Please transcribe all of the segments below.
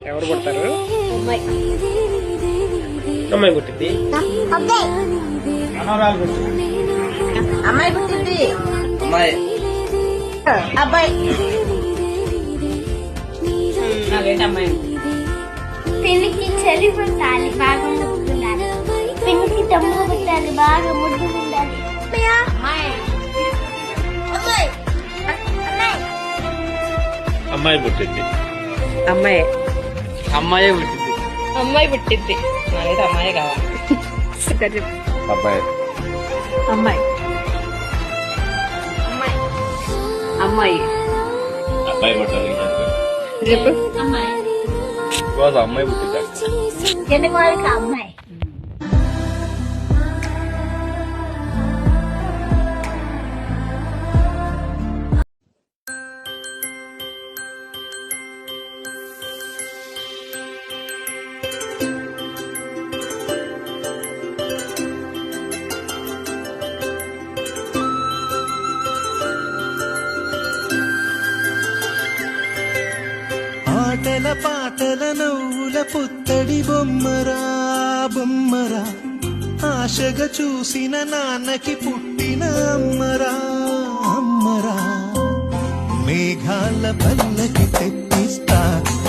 ఎవరు పుడతారు? అమ్మాయి అమ్మాయి పుట్టింది. మనవరాలు పుట్టింది. అమ్మాయి పుట్టింది. అమ్మాయి అబ్బాయి అమ్మాయి పెళ్లికి చలి పుట్టాలి, బాగా ముద్దుండాలి. పెళ్లికి తమ్ముడు పుట్టాలి, బాగా ముద్దు ఉండాలి. అమ్మాయి పుట్టింది. అమ్మాయి అమ్మాయి పుట్టింది. అమ్మాయి పుట్టింది. నాకైతే అమ్మాయి కావాలి. అబ్బాయి అమ్మాయి అమ్మాయి అబ్బాయి పుట్టాలి. చెప్పు. రోజు అమ్మాయి పుట్టింది. ఎందుకు వాళ్ళకి అమ్మాయి? ఆటల పాటల నవ్వుల పుత్తడి బొమ్మరా బొమ్మరా, ఆశగా చూసిన నాన్నకి పుట్టిన అమ్మరా అమ్మరా. మేఘాల పల్లకి తెప్పిస్తా,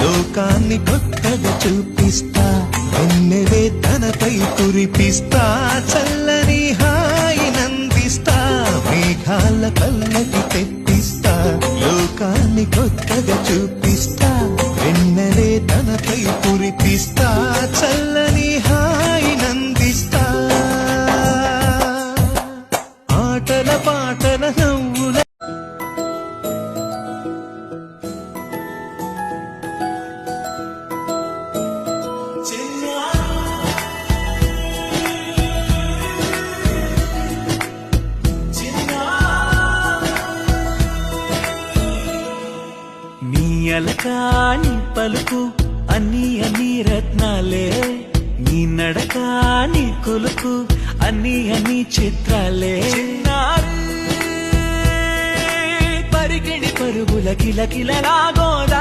లోకాన్ని కొత్తగా చూపిస్తా, వెన్నెలే తనపై కురిపిస్తా, చల్లని హాయి నందిస్తా. మేఘాల పల్లకి తెప్పిస్తా, లోకాన్ని కొత్తగా చూపిస్తా, వెన్నెలే తనపై కురిపిస్తా, చల్లని హాయి నందిస్తా. ఆటల పాటల నవ్వుల నీ అలకాని పలుకు అన్ని అన్ని రత్నాలే, నీ నడకాని కొలుకు అన్ని అన్ని చిత్రాలే. పరిగిణి పరుగుల కిలకిలలాగోదారి,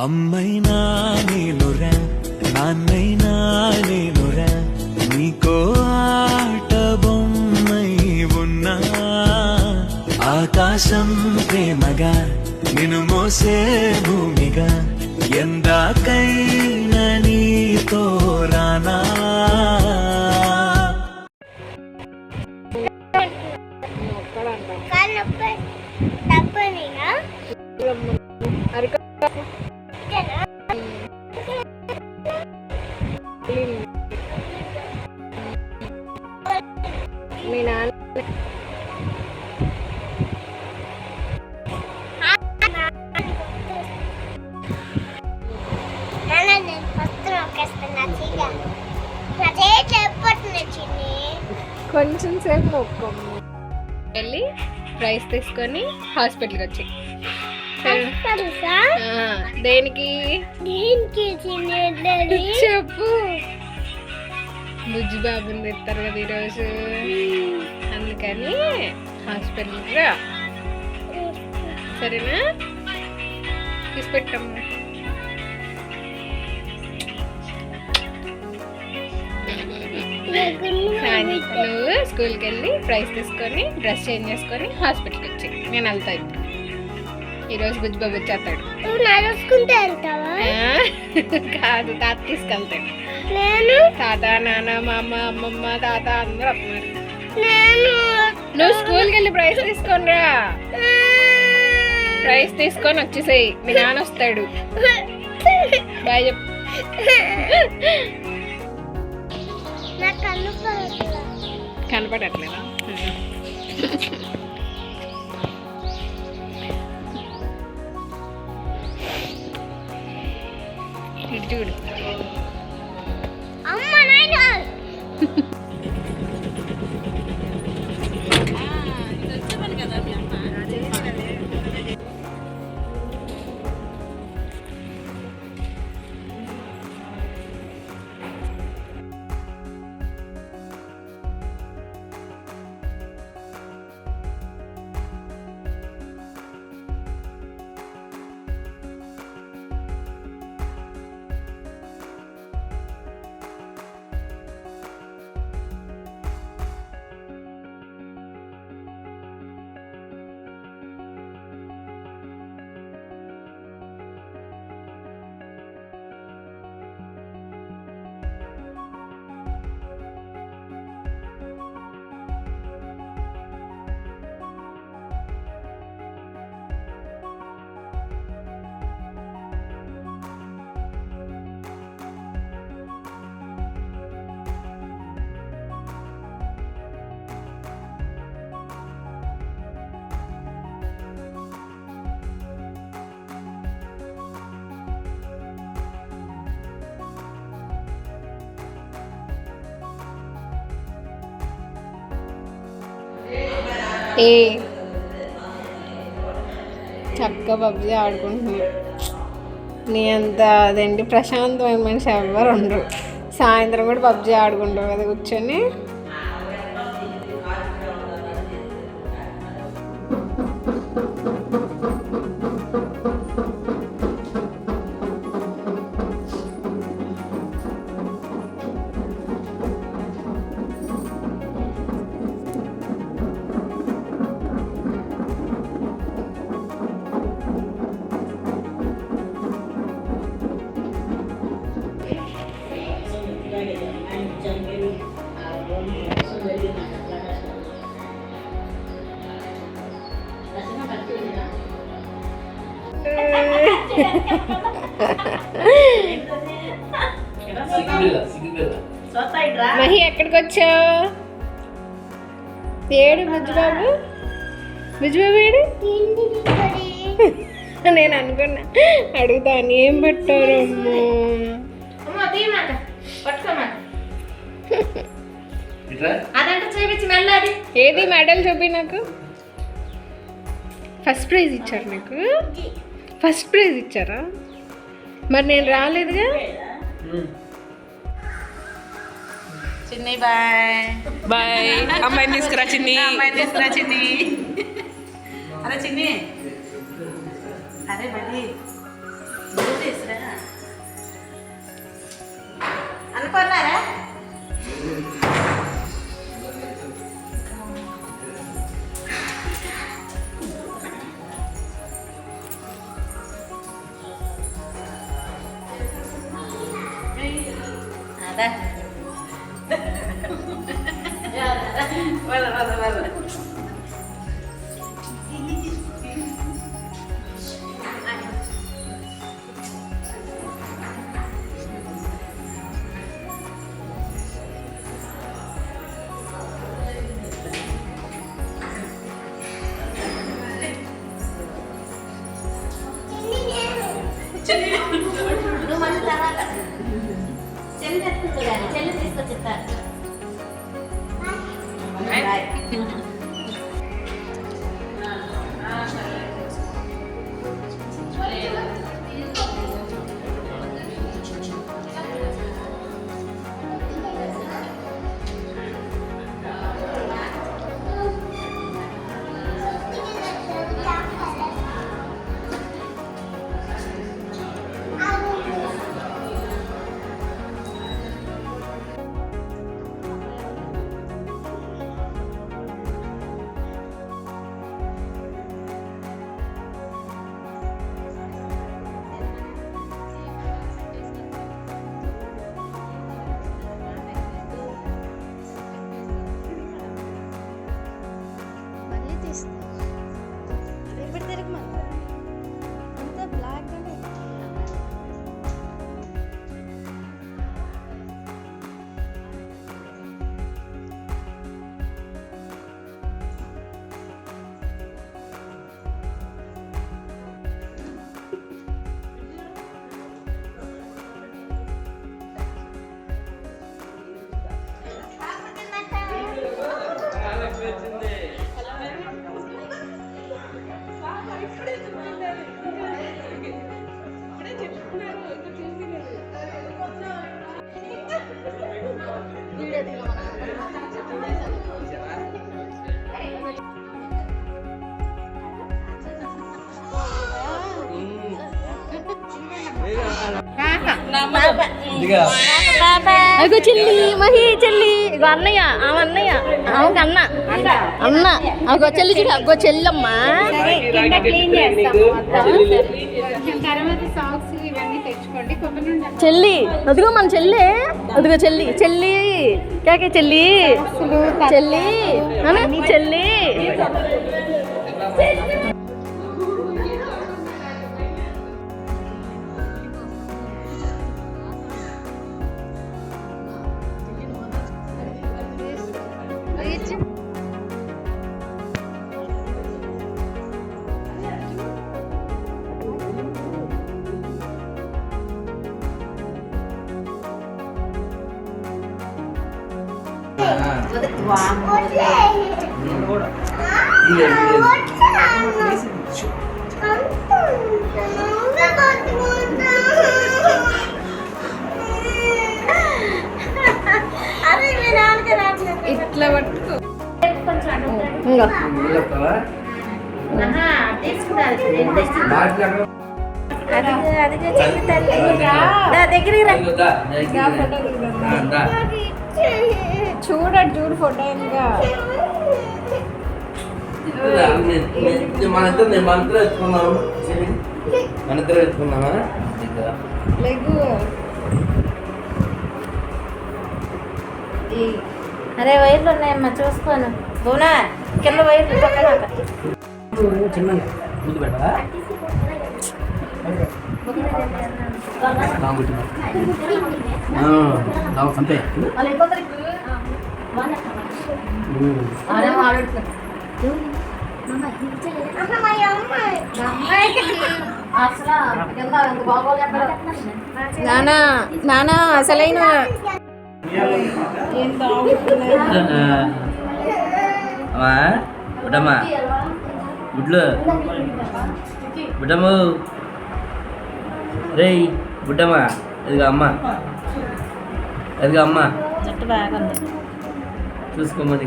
అమ్మైనా నేనురా నాన్నైనా నేనురా, నీకో ఆట బొమ్మై ఉన్నా. ఆకాశం ప్రేమగా నిన్ను మోసే భూమిగా, ఎందాకైనా నీతో రానా. తప్పనిగా మీ నాన్న కొంచెం సేపు మొక్కము వెళ్ళి ప్రైస్ తీసుకొని హాస్పిటల్కి వచ్చి. దేనికి చెప్పు. బుజ్జి బాబుని తెస్తారు కదా ఈరోజు, అందుకని హాస్పిటల్కి రా. సరేనా? తీసుపెట్టమ్మా. నువ్వు స్కూల్కి వెళ్ళి ప్రైస్ తీసుకొని డ్రెస్ చేంజ్ చేసుకొని హాస్పిటల్కి వచ్చి నేను వెళ్తా. ఇప్పుడు ఈరోజు బుజ్జి బాబు వచ్చేస్తాడు. నడుచుకుంటూ వెళ్తావా? కాదు, తాత తీసుకెళ్తాడు. నేను తాత నాన్న మా అమ్మ అమ్మమ్మ తాత అందరూ వస్తున్నారు. నేను నువ్వు స్కూల్కి వెళ్ళి ప్రైస్ తీసుకొని రా. ప్రైస్ తీసుకొని వచ్చేసేయి, మీ నాన్న వస్తాడు. బాయ్ చెప్పు. కనపడట్లేదా? ఇటు చూడు. అమ్మ నాయన ఏ చక్కగా పబ్జీ ఆడుకుంటున్నాను. నీ అంత అదేంటి ప్రశాంతమైన మనిషి ఎవరు ఉండరు. సాయంత్రం కూడా పబ్జీ ఆడుకుంటావు కదా కూర్చొని. మహి ఎక్కడికి వచ్చావు? ఏడు బుజ్జిబాబు, బుజ్జిబాబు ఏడు? నేను అనుకున్నా అడుగుతాను ఏం పెట్టారు ఏది మెడల్ చూపి నాకు. ఫస్ట్ ప్రైజ్ ఇచ్చారు నాకు. ఫస్ట్ ప్రైజ్ ఇచ్చారా? మరి నేను రాలేదుగా. చిన్ని బాయ్ బాయ్. అమ్మాయిని తీసుకురా చిన్ని. అమ్మాయిని తీసుకురా చిన్ని. అరే చిన్ని, అరే బడి తీసుకురా అనుకున్నారా? అదా నువ్వు మళ్ళీ తర్వాత చెల్లి తెచ్చుకుంటు కానీ చెల్లి తీసుకొచ్చిస్తారు. అగో చెల్లి మహి చెల్లి ఇగో అన్నయ్య ఆమె అన్నయ్య ఆమెకు అన్న అన్న అగో చెల్లి చూడు అగో చెల్లమ్మా చెల్లి అదిగో మన చెల్లి అదిగో చెల్లి చెల్లి కాకే చెల్లి చెల్లి అని చెల్లి అరే మీ నాన్నకి రావట్లేదు. ఇట్లా పట్టుకో. ఇంకో ఆహా, తీసుకున్నారు. అదిగో చిన్న తల్లి దా దగ్గరికి రా. చూడు ఫోటో ఇంకా మన ఇద్దరు ఎత్తుకున్నాము. మన ఇద్దరు ఎత్తుకున్నామా? లెగ్గు. అరే వైర్లు ఉన్నాయమ్మా, చూసుకోను. బోనా కింద వైర్లు పక్కన చిన్నగా ముందు పెట్టవా? అంతే. అమ్మ మా అమ్మ నానా అసలైన ఏం బుడ్డమ్మా గుడ్లు బుడ్డమ్మ రేయ్ బుడ్డమ్మా ఎదిగా అమ్మ జట్టు బాగుంది. చూసుకోమని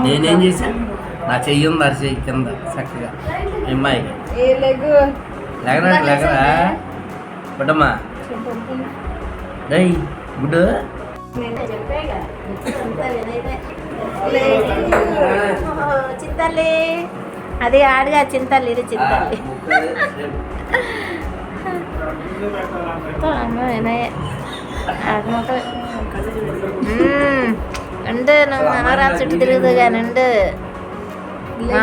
నేనేం చేశాను? నా చెయ్యి ఉంది అరి చెయ్యి కింద చక్కగా అమ్మాయికి లేకరా బుడ్డమ్మా రేయ్ గుడ్డు చింతల్లి అది ఆడుగా చింతల్లి, ఇది చింతల్లి. ఉండు, నువ్వు మనవరాలు చుట్టూ తిరుగుదు కానీ ఉండు. మా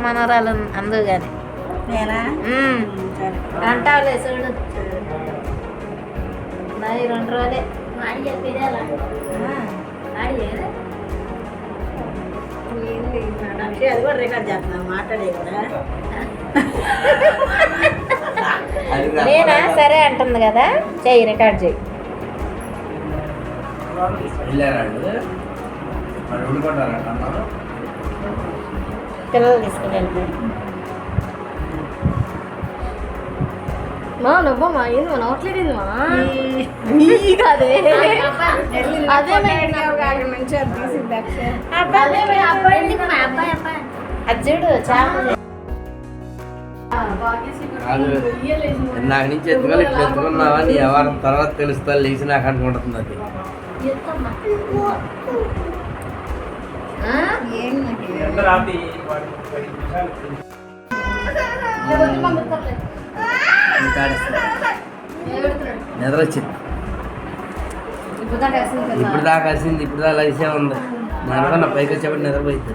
మనవరాలు అందు కానీ అంటావులే. చూడు నాది 2 రోజులే. అది కూడా రికార్డ్ చేస్తున్నాను, మాట్లాడే కదా. నేనా సరే అంటుంది కదా, చెయ్యి రికార్డ్ చెయ్యి. పిల్లలు తీసుకుని వెళ్తారు. నువ్వమ్మా ఏంది మా నోట్లేదు కాదే అదే మంచిగా తీసింది అది చూడు చాలా నాకు నుంచి ఎత్తుకోవాలి ఇట్లా ఎత్తుకున్నావా నీ ఎవరి తర్వాత తెలుస్తా లేచి నాకు అనుకుంటుంది అది. నిద్ర వచ్చింది ఇప్పుడు దాకా కలిసింది, ఇప్పుడు దాకా కలిసే ఉంది. నేను అనుకున్నా పైకి వచ్చేప్పుడు నిద్రపోయింది.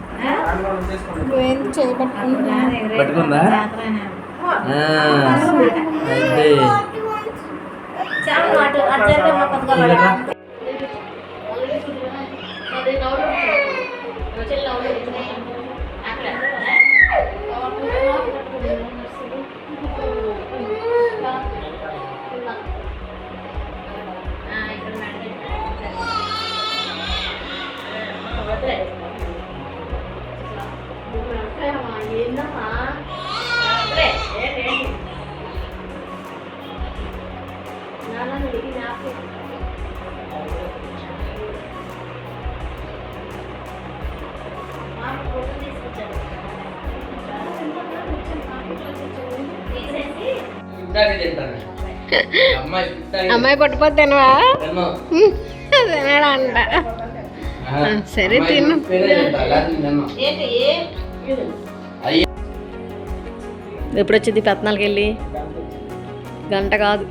పట్టుకుందా? అయితే అమ్మాయి పట్టుపోతానువా తినడా అంట. సరే తిను. ఎప్పుడు వచ్చింది 14కి వెళ్ళి? గంట కాదు.